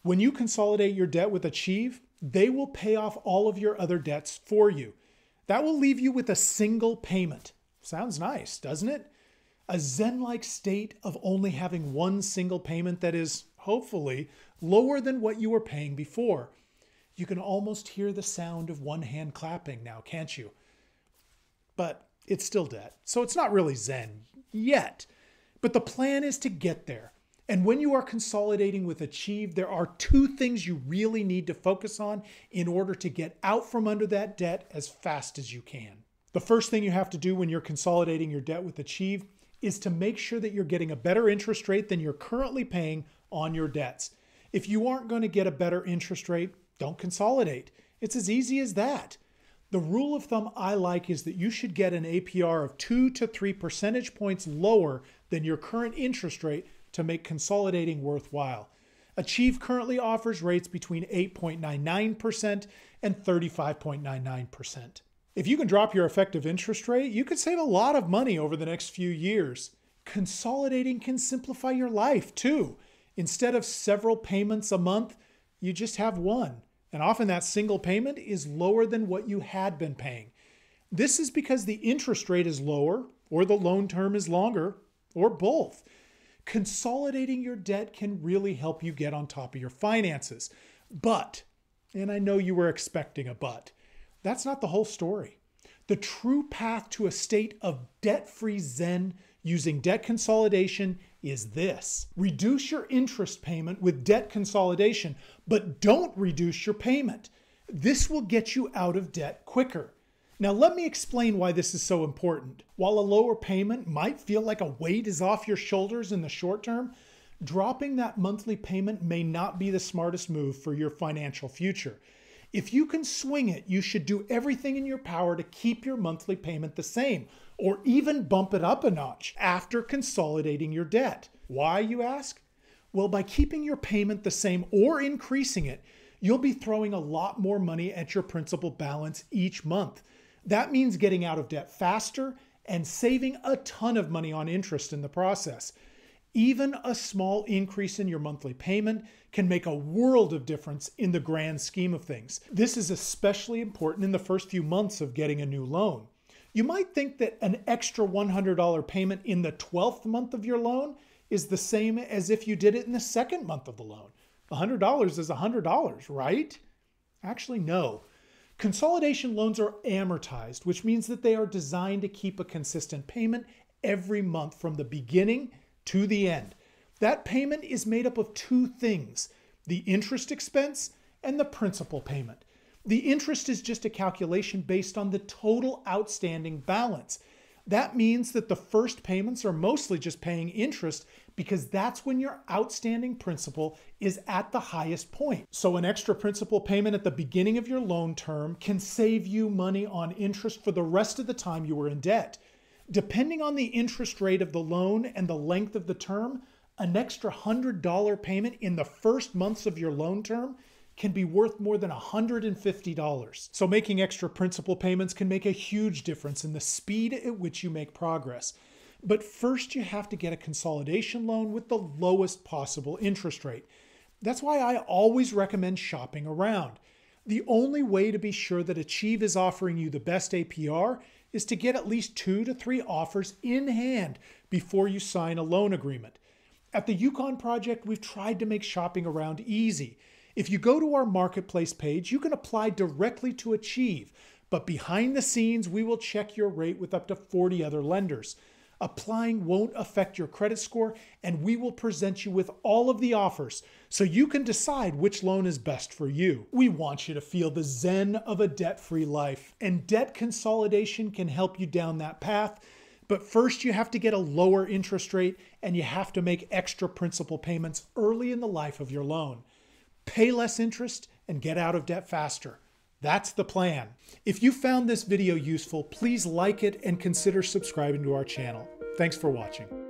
When you consolidate your debt with Achieve, they will pay off all of your other debts for you. That will leave you with a single payment. Sounds nice, doesn't it? A Zen-like state of only having one single payment that is, hopefully, lower than what you were paying before. You can almost hear the sound of one hand clapping now, can't you? But it's still debt, so it's not really Zen yet. But the plan is to get there. And when you are consolidating with Achieve, there are two things you really need to focus on in order to get out from under that debt as fast as you can. The first thing you have to do when you're consolidating your debt with Achieve is to make sure that you're getting a better interest rate than you're currently paying on your debts. If you aren't going to get a better interest rate, don't consolidate. It's as easy as that. The rule of thumb I like is that you should get an APR of 2 to 3 percentage points lower than your current interest rate to make consolidating worthwhile. Achieve currently offers rates between 8.99% and 35.99%. If you can drop your effective interest rate, you could save a lot of money over the next few years. Consolidating can simplify your life too. Instead of several payments a month, you just have one. And often that single payment is lower than what you had been paying. This is because the interest rate is lower, or the loan term is longer, or both. Consolidating your debt can really help you get on top of your finances. But, and I know you were expecting a but, that's not the whole story. The true path to a state of debt-free Zen using debt consolidation is this. Reduce your interest payment with debt consolidation, but don't reduce your payment. This will get you out of debt quicker. Now let me explain why this is so important. While a lower payment might feel like a weight is off your shoulders in the short term, dropping that monthly payment may not be the smartest move for your financial future. If you can swing it, you should do everything in your power to keep your monthly payment the same, or even bump it up a notch after consolidating your debt. Why, you ask? Well, by keeping your payment the same or increasing it, you'll be throwing a lot more money at your principal balance each month. That means getting out of debt faster and saving a ton of money on interest in the process. Even a small increase in your monthly payment can make a world of difference in the grand scheme of things. This is especially important in the first few months of getting a new loan. You might think that an extra $100 payment in the 12th month of your loan is the same as if you did it in the second month of the loan. $100 is $100, right? Actually, no. Consolidation loans are amortized, which means that they are designed to keep a consistent payment every month from the beginning to the end. That payment is made up of two things, the interest expense and the principal payment. The interest is just a calculation based on the total outstanding balance. That means that the first payments are mostly just paying interest because that's when your outstanding principal is at the highest point. So an extra principal payment at the beginning of your loan term can save you money on interest for the rest of the time you were in debt. Depending on the interest rate of the loan and the length of the term, an extra $100 payment in the first months of your loan term can be worth more than $150. So making extra principal payments can make a huge difference in the speed at which you make progress. But first you have to get a consolidation loan with the lowest possible interest rate. That's why I always recommend shopping around. The only way to be sure that Achieve is offering you the best APR is to get at least 2 to 3 offers in hand before you sign a loan agreement. At the Yukon Project, we've tried to make shopping around easy. If you go to our marketplace page, you can apply directly to Achieve, but behind the scenes, we will check your rate with up to 40 other lenders. Applying won't affect your credit score, and we will present you with all of the offers so you can decide which loan is best for you. We want you to feel the zen of a debt-free life, and debt consolidation can help you down that path. But first, you have to get a lower interest rate, and you have to make extra principal payments early in the life of your loan. Pay less interest and get out of debt faster. That's the plan. If you found this video useful, please like it and consider subscribing to our channel. Thanks for watching.